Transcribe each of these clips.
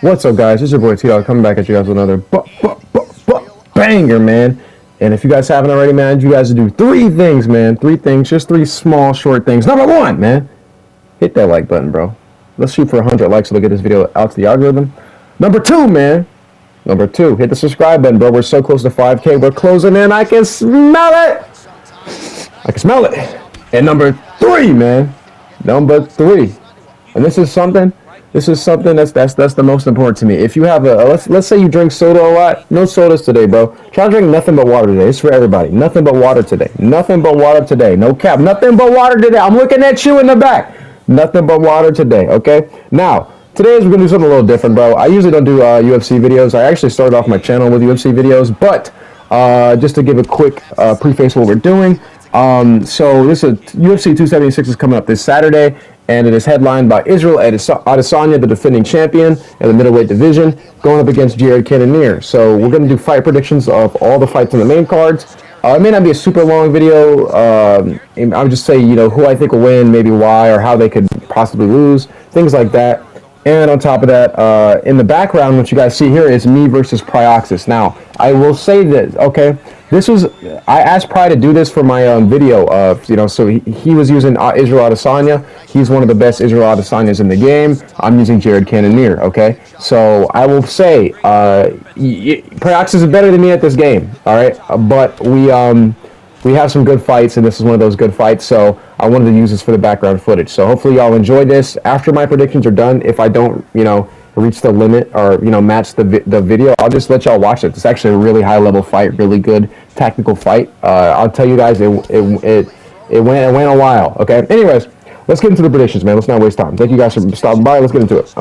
What's up, guys? It's your boy T-Dog coming back at you guys with another banger, man. And if you guys haven't already, man, you guys do three things, man. Three things, just three small, short things. Number one, man, hit that like button, bro. Let's shoot for 100 likes so we'll get this video out to the algorithm. Number two, man. Number two, hit the subscribe button, bro. We're so close to 5K. We're closing in. I can smell it. I can smell it. And number three, man. Number three. And this is something that's the most important to me. If you have let's say you drink soda a lot, no sodas today, bro. Try to drink nothing but water today. It's for everybody. Nothing but water today. Nothing but water today. No cap. Nothing but water today. I'm looking at you in the back. Nothing but water today. Okay. Now today we're gonna do something a little different, bro. I usually don't do UFC videos. I actually started off my channel with UFC videos, but just to give a quick preface what we're doing. So this is UFC 276 is coming up this Saturday, and it is headlined by Israel Adesanya, the defending champion in the middleweight division, going up against Jared Cannonier. So we're going to do fight predictions of all the fights in the main cards. It may not be a super long video. I would just say, who I think will win, maybe why, or how they could possibly lose, things like that. And on top of that, in the background, what you guys see here is me versus Pryoxis. Now, I will say that, okay, I asked Pry to do this for my video of, so he was using Israel Adesanya. He's one of the best Israel Adesanyas in the game. I'm using Jared Cannonier, okay? So I will say, Pryoxis is better than me at this game, all right? But we have some good fights, and this is one of those good fights, so I wanted to use this for the background footage. So hopefully y'all enjoy this. After my predictions are done, if I don't, reach the limit or, match the video, I'll just let y'all watch it. It's actually a really high-level fight, really good tactical fight. I'll tell you guys, it went a while, okay? Anyways, let's get into the predictions, man. Let's not waste time. Thank you guys for stopping by. Let's get into it.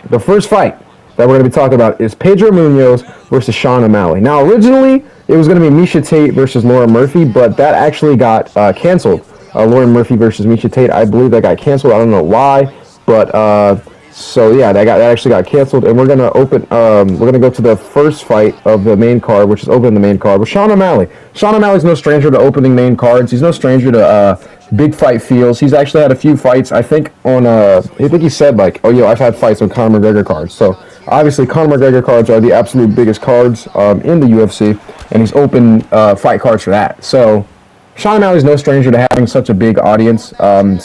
The first fight that we're going to be talking about is Pedro Munoz versus Sean O'Malley. Now, originally, it was going to be Miesha Tate versus Laura Murphy, but that actually got canceled. Laura Murphy versus Miesha Tate, I believe that got canceled. I don't know why, but so yeah, that actually got canceled, and we're gonna go to the first fight of the main card, which is opening the main card with Sean O'Malley. Sean O'Malley's no stranger to opening main cards. He's no stranger to big fight feels. He's actually had a few fights. I think he said like, I've had fights on Conor McGregor cards. So obviously Conor McGregor cards are the absolute biggest cards in the UFC, and he's opened fight cards for that. So Sean O'Malley's no stranger to having such a big audience.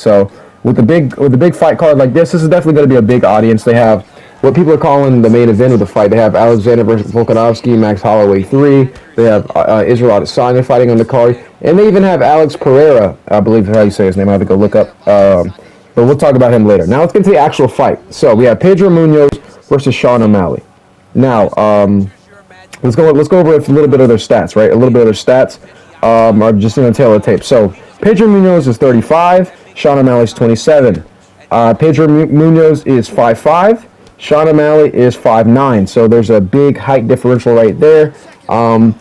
So with a big fight card like this is definitely going to be a big audience. They have what people are calling the main event of the fight. They have Alexander versus Volkonovsky, Max Holloway 3. They have Israel Adesanya fighting on the card, and they even have Alex Pereira, I believe is how you say his name. I have to go look up, but we'll talk about him later. Now let's get to the actual fight. So we have Pedro Munoz versus Sean O'Malley. Now let's go over a little bit of their stats, right? A little bit of their stats. I'm just going to tail the tape. So Pedro Munoz is 35. Sean O'Malley's 27. Pedro Munoz is 5'5". Sean O'Malley is 5'9". So there's a big height differential right there. But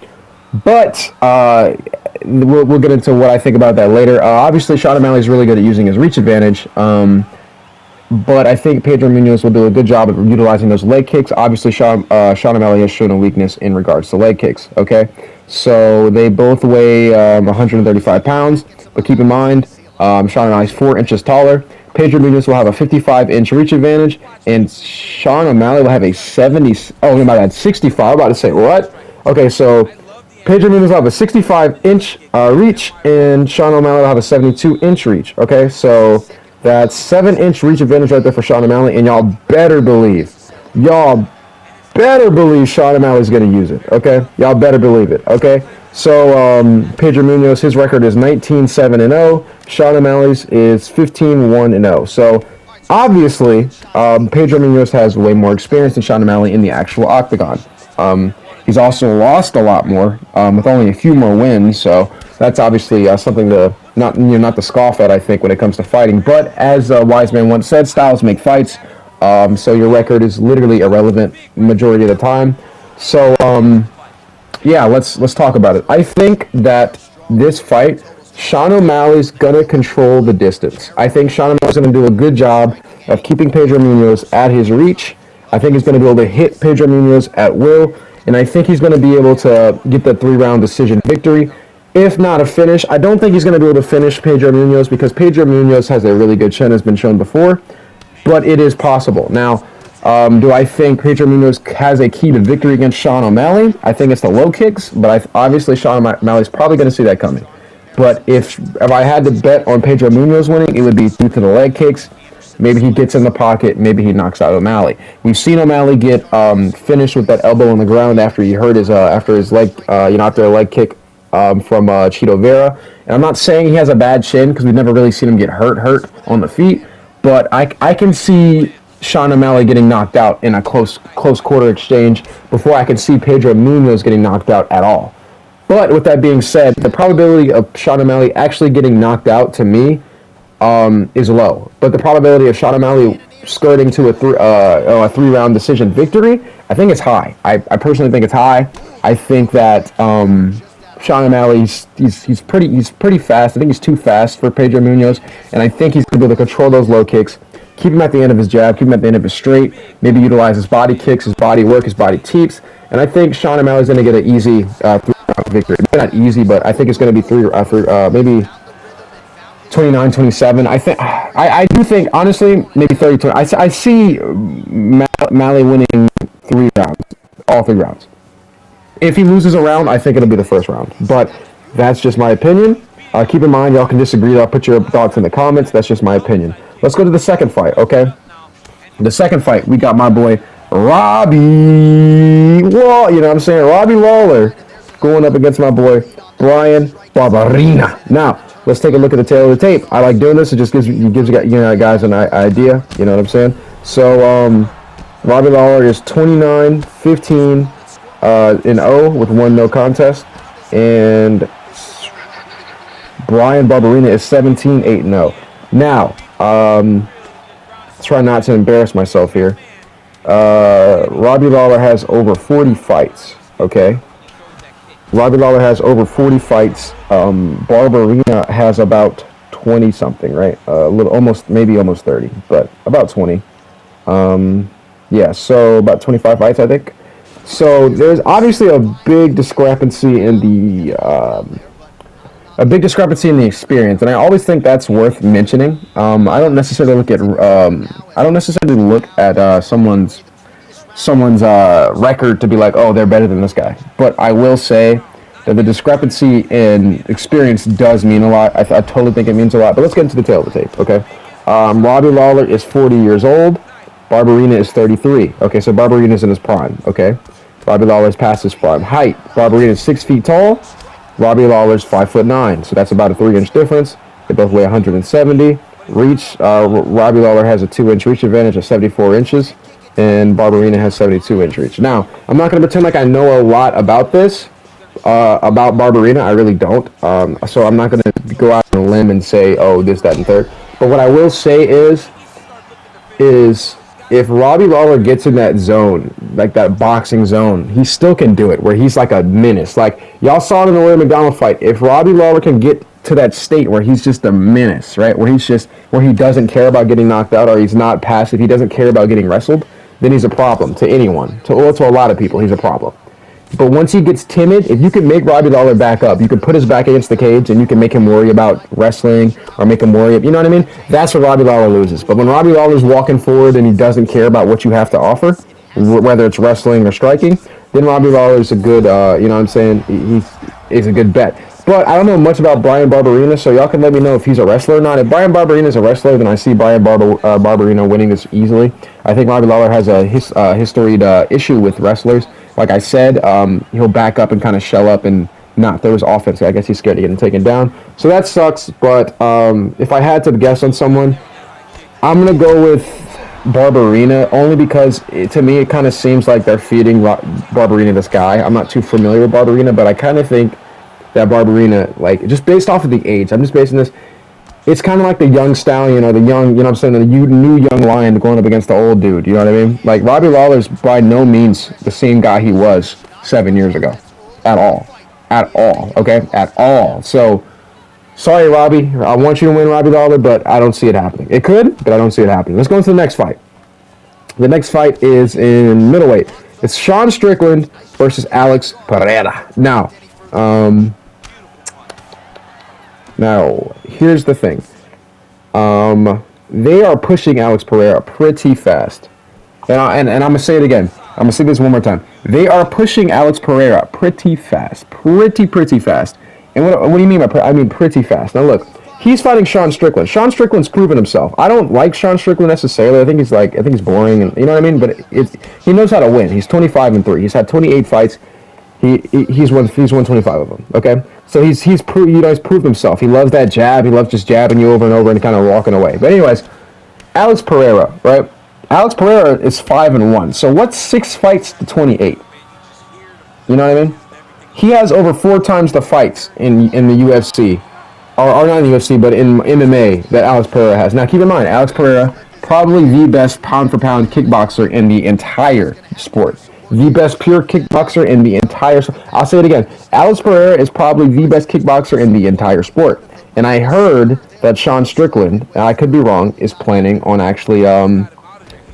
we'll get into what I think about that later. Obviously, Sean O'Malley is really good at using his reach advantage. But I think Pedro Munoz will do a good job of utilizing those leg kicks. Obviously, Sean O'Malley has shown a weakness in regards to leg kicks. Okay, so they both weigh 135 pounds. But keep in mind, Sean O'Malley's 4 inches taller. Pedro Munoz will have a 55-inch reach advantage, and Sean O'Malley will have a 65. I'm about to say what? Okay, so Pedro Munoz will have a 65-inch reach, and Sean O'Malley will have a 72-inch reach. Okay, so that's 7-inch reach advantage right there for Sean O'Malley, and y'all better believe Sean O'Malley's going to use it. Okay, y'all better believe it. Okay. So Pedro Munoz, his record is 19-7-0. Sean O'Malley's is 15-1-0. So obviously, Pedro Munoz has way more experience than Sean O'Malley in the actual octagon. He's also lost a lot more, with only a few more wins. So that's obviously something to not to scoff at, I think, when it comes to fighting. But as Wise Man once said, styles make fights. So your record is literally irrelevant majority of the time. So yeah, let's talk about it. I think that this fight, Sean O'Malley's gonna control the distance. I think Sean O'Malley's gonna do a good job of keeping Pedro Munoz at his reach. I think he's gonna be able to hit Pedro Munoz at will, and I think he's gonna be able to get the 3-round decision victory. If not a finish, I don't think he's gonna be able to finish Pedro Munoz because Pedro Munoz has a really good chin, has been shown before, but it is possible. Now, Do I think Pedro Munoz has a key to victory against Sean O'Malley? I think it's the low kicks, but obviously Sean O'Malley's probably going to see that coming. But if I had to bet on Pedro Munoz winning, it would be due to the leg kicks. Maybe he gets in the pocket. Maybe he knocks out O'Malley. We've seen O'Malley get finished with that elbow on the ground after he hurt his after his leg after a leg kick from Chito Vera. And I'm not saying he has a bad chin because we've never really seen him get hurt on the feet. But I can see Sean O'Malley getting knocked out in a close quarter exchange before I can see Pedro Munoz getting knocked out at all. But with that being said, the probability of Sean O'Malley actually getting knocked out to me is low. But the probability of Sean O'Malley skirting to a three-round decision victory, I think it's high. I personally think it's high. I think that Sean O'Malley, he's pretty fast. I think he's too fast for Pedro Munoz, and I think he's going to be able to control those low kicks, keep him at the end of his jab, keep him at the end of his straight, maybe utilize his body kicks, his body work, his body teeps, and I think Sean O'Malley's going to get an easy three-round victory. Maybe not easy, but I think it's going to be maybe 29-27. I do think, honestly, maybe 30-20. I see O'Malley winning 3 rounds, all 3 rounds. If he loses a round, I think it'll be the first round. But that's just my opinion. Keep in mind, y'all can disagree. I'll put your thoughts in the comments. That's just my opinion. Let's go to the second fight, okay? The second fight, we got my boy Robbie Lawler. You know what I'm saying? Robbie Lawler going up against my boy Bryan Barberena. Now, let's take a look at the tail of the tape. I like doing this. It just gives you guys an idea. You know what I'm saying? So, Robbie Lawler is 29-15 in 0 with 1 no contest, and Bryan Barberena is 17-8-0. Now, try not to embarrass myself here. Robbie Lawler has over 40 fights. Okay. Robbie Lawler has over 40 fights. Barberena has about 20 something, right? Maybe almost 30, but about 20. Yeah, so about 25 fights, I think. So there's obviously a big discrepancy in the experience, and I always think that's worth mentioning. I don't necessarily look at someone's record to be like, oh, they're better than this guy. But I will say that the discrepancy in experience does mean a lot. I totally think it means a lot. But let's get into the tail of the tape, okay? Robbie Lawler is 40 years old. Barberena is 33. Okay, so Barberena's in his prime, okay? Robbie Lawler's past his prime. Height, Barberena is 6 feet tall. Robbie Lawler's 5'9", so that's about a 3-inch difference. They both weigh 170. Reach, Robbie Lawler has a 2-inch reach advantage of 74 inches, and Barberena has 72-inch reach. Now, I'm not going to pretend like I know a lot about this, about Barberena. I really don't. So I'm not going to go out on a limb and say, oh, this, that, and third. But what I will say is if Robbie Lawler gets in that zone, like that boxing zone, he still can do it, where he's like a menace. Like, y'all saw it in the William McDonald fight. If Robbie Lawler can get to that state where he's just a menace, right, where he doesn't care about getting knocked out, or he's not passive, he doesn't care about getting wrestled, then he's a problem to anyone. To a lot of people, he's a problem. But once he gets timid, if you can make Robbie Lawler back up, you can put his back against the cage and you can make him worry about wrestling or make him worry, you know what I mean? That's where Robbie Lawler loses. But when Robbie Lawler's walking forward and he doesn't care about what you have to offer, whether it's wrestling or striking, then Robbie Lawler is a good, you know what I'm saying? He's a good bet. But I don't know much about Bryan Barberena, so y'all can let me know if he's a wrestler or not. If Bryan Barberena is a wrestler, then I see Bryan Barberena winning this easily. I think Robbie Lawler has a historied issue with wrestlers. Like I said, he'll back up and kind of shell up and not throw his offense. I guess he's scared of getting taken down. So that sucks, but if I had to guess on someone, I'm going to go with Barberena, only because to me it kind of seems like they're feeding Barberena this guy. I'm not too familiar with Barberena, but I kind of think that Barberena, like, just based off of the age, I'm just basing this, it's kind of like the young stallion or the young, you know what I'm saying, the new young lion going up against the old dude, you know what I mean? Like, Robbie Lawler's by no means the same guy he was 7 years ago. At all, okay? At all. So, sorry, Robbie. I want you to win, Robbie Lawler, but I don't see it happening. It could, but I don't see it happening. Let's go into the next fight. The next fight is in middleweight. It's Sean Strickland versus Alex Pereira. Now, here's the thing. They are pushing Alex Pereira pretty fast. And I'm gonna say it again. I'm gonna say this one more time. They are pushing Alex Pereira pretty fast, pretty fast. And what do you mean by I mean pretty fast? Now look, he's fighting Sean Strickland. Sean Strickland's proven himself. I don't like Sean Strickland necessarily. I think he's boring, and you know what I mean. But he knows how to win. He's 25-3. He's had 28 fights. He's won 25 of them. Okay, so he's proved himself. He loves that jab. He loves just jabbing you over and over and kind of walking away. But anyways, Alex Pereira, right? Alex Pereira is 5-1. So what's 6 fights to 28? You know what I mean? He has over 4 times the fights in the UFC, or not in the UFC, but in MMA that Alex Pereira has. Now keep in mind, Alex Pereira, probably the best pound for pound kickboxer in the entire sport. The best pure kickboxer in the entire. I'll say it again. Alex Pereira is probably the best kickboxer in the entire sport. And I heard that Sean Strickland, and I could be wrong, is planning on actually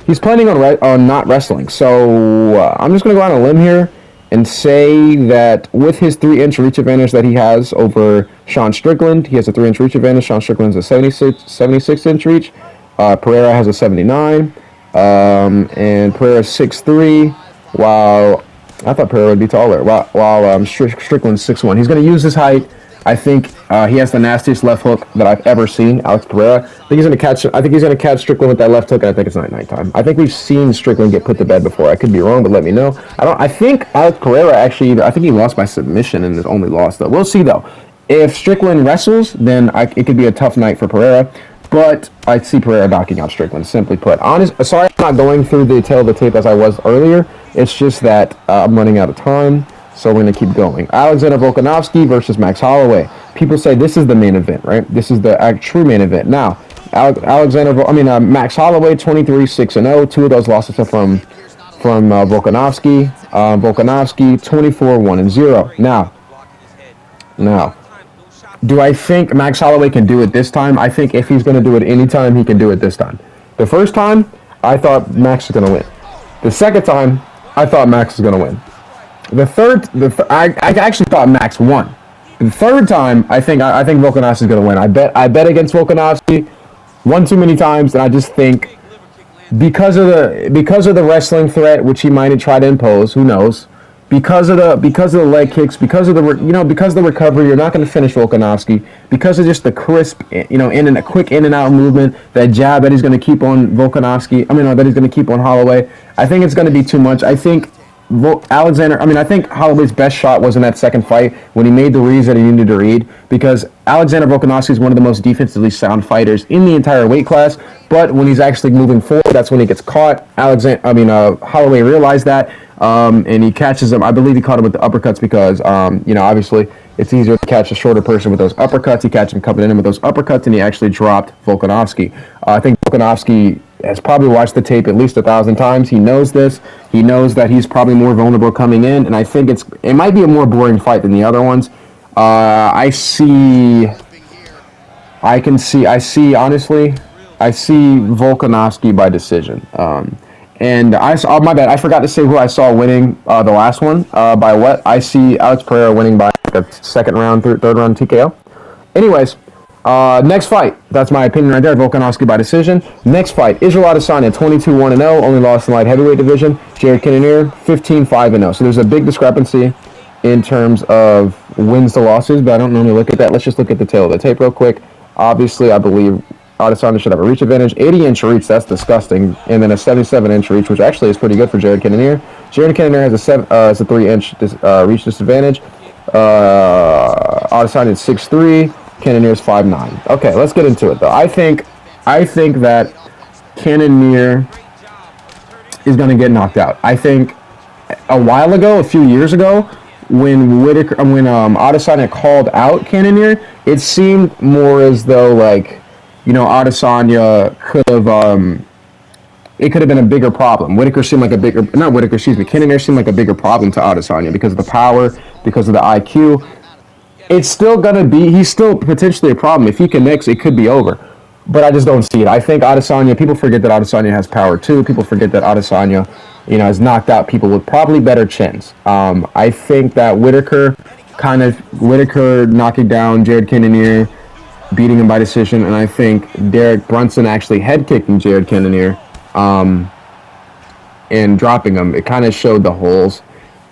he's planning on not wrestling. So I'm just going to go on a limb here and say that with his 3-inch reach advantage that he has over Sean Strickland, he has a 3-inch reach advantage. Sean Strickland's a 76-inch reach. Pereira has a 79. And Pereira's 6'3", while I thought Pereira would be taller. While Strickland's 6'1". He's going to use his height. I think he has the nastiest left hook that I've ever seen, Alex Pereira. I think he's going to catch Strickland with that left hook, and I think it's nighttime. I think we've seen Strickland get put to bed before. I could be wrong, but let me know. I think Alex Pereira I think he lost by submission and his only loss, though. We'll see, though. If Strickland wrestles, then it could be a tough night for Pereira. But I see Pereira knocking out Strickland, simply put. Sorry I'm not going through the tail of the tape as I was earlier. It's just that I'm running out of time. So we're going to keep going. Alexander Volkonovsky versus Max Holloway. People say this is the main event, right? This is the true main event. Now, Max Holloway, 23-6-0. 2 of those losses are from Volkonovsky. Volkonovsky, 24-1-0. Now, do I think Max Holloway can do it this time? I think if he's going to do it anytime, he can do it this time. The first time, I thought Max was going to win. The second time, I thought Max was going to win. I actually thought Max won. The third time, I think Volkanovski is going to win. I bet against Volkanovski one too many times, and I just think because of the wrestling threat which he might have tried to impose, who knows? Because of the leg kicks, because of the recovery, you're not going to finish Volkanovski. Because of just the crisp, quick in and out movement, that jab that he's going to keep on Volkanovski. That he's going to keep on Holloway. I think it's going to be too much. I think Holloway's best shot was in that second fight when he made the reads that he needed to read, because Alexander Volkanovski is one of the most defensively sound fighters in the entire weight class, but when he's actually moving forward, that's when he gets caught. Holloway realized that, and he catches him. I believe he caught him with the uppercuts because, obviously it's easier to catch a shorter person with those uppercuts. He catches him coming in with those uppercuts, and he actually dropped Volkanovski. I think Volkanovski has probably watched the tape at least 1,000 times. He knows this. He knows that he's probably more vulnerable coming in, and I think it might be a more boring fight than the other ones. I see Volkanovski by decision. And my bad, I forgot to say who I saw winning the last one. By what? I see Alex Pereira winning by the second round, third round TKO. Anyways, next fight. That's my opinion right there. Volkanovski by decision. Next fight, Israel Adesanya, 22-1-0, only lost in light heavyweight division. Jared Cannonier, 15-5-0. So there's a big discrepancy in terms of wins to losses, but I don't normally look at that. Let's just look at the tail of the tape real quick. Obviously, I believe Adesanya should have a reach advantage. 80-inch reach, that's disgusting. And then a 77-inch reach, which actually is pretty good for Jared Cannonier. Jared Cannonier has a 3-inch reach disadvantage. Adesanya is 6'3". Cannonier's 5'9". Okay, let's get into it though. I think that Cannonier is going to get knocked out. I think a few years ago, when Adesanya called out Cannonier, it seemed more as though Adesanya could have it could have been a bigger problem. Cannonier seemed like a bigger problem to Adesanya because of the power, because of the IQ. He's still potentially a problem. If he connects, it could be over. But I just don't see it. I think Adesanya, people forget that Adesanya has power too. People forget that Adesanya, has knocked out people with probably better chins. I think that Whitaker knocking down Jared Cannonier, beating him by decision, and I think Derek Brunson actually head kicking Jared Cannonier and dropping him, it kind of showed the holes.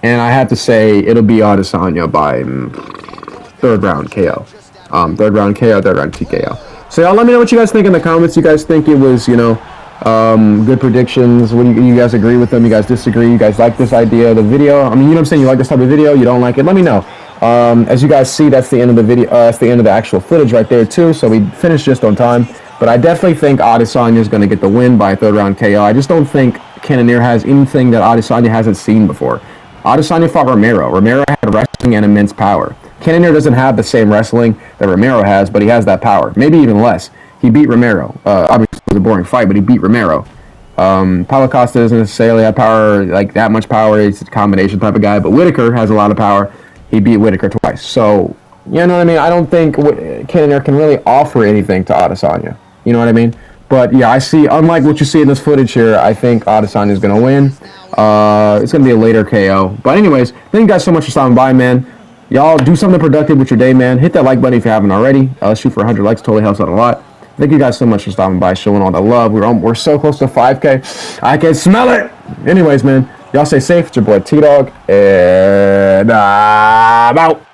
And I have to say, it'll be Adesanya by third round KO. Third round KO, third round TKO. So y'all let me know what you guys think in the comments. You guys think it was, good predictions? What do you guys agree with them? You guys disagree? You guys like this idea of the video? I mean, you know what I'm saying? You like this type of video? You don't like it? Let me know. As you guys see, that's the end of the video. That's the end of the actual footage right there too. So we finished just on time. But I definitely think Adesanya is going to get the win by a third round KO. I just don't think Cannonier has anything that Adesanya hasn't seen before. Adesanya fought Romero. Romero had wrestling and immense power. Cannonier doesn't have the same wrestling that Romero has, but he has that power. Maybe even less. He beat Romero. Obviously, it was a boring fight, but he beat Romero. Paulo Costa doesn't necessarily have power, like that much power. He's a combination type of guy. But Whitaker has a lot of power. He beat Whitaker twice. So, you know what I mean? I don't think Cannonier can really offer anything to Adesanya. You know what I mean? But, yeah, I see, unlike what you see in this footage here, I think Adesanya is going to win. It's going to be a later KO. But anyways, thank you guys so much for stopping by, man. Y'all do something productive with your day, man. Hit that like button if you haven't already. Let's shoot for 100 likes. Totally helps out a lot. Thank you guys so much for stopping by, showing all the love. We're so close to 5K. I can smell it. Anyways, man, y'all stay safe. It's your boy T-Dog, and I'm out.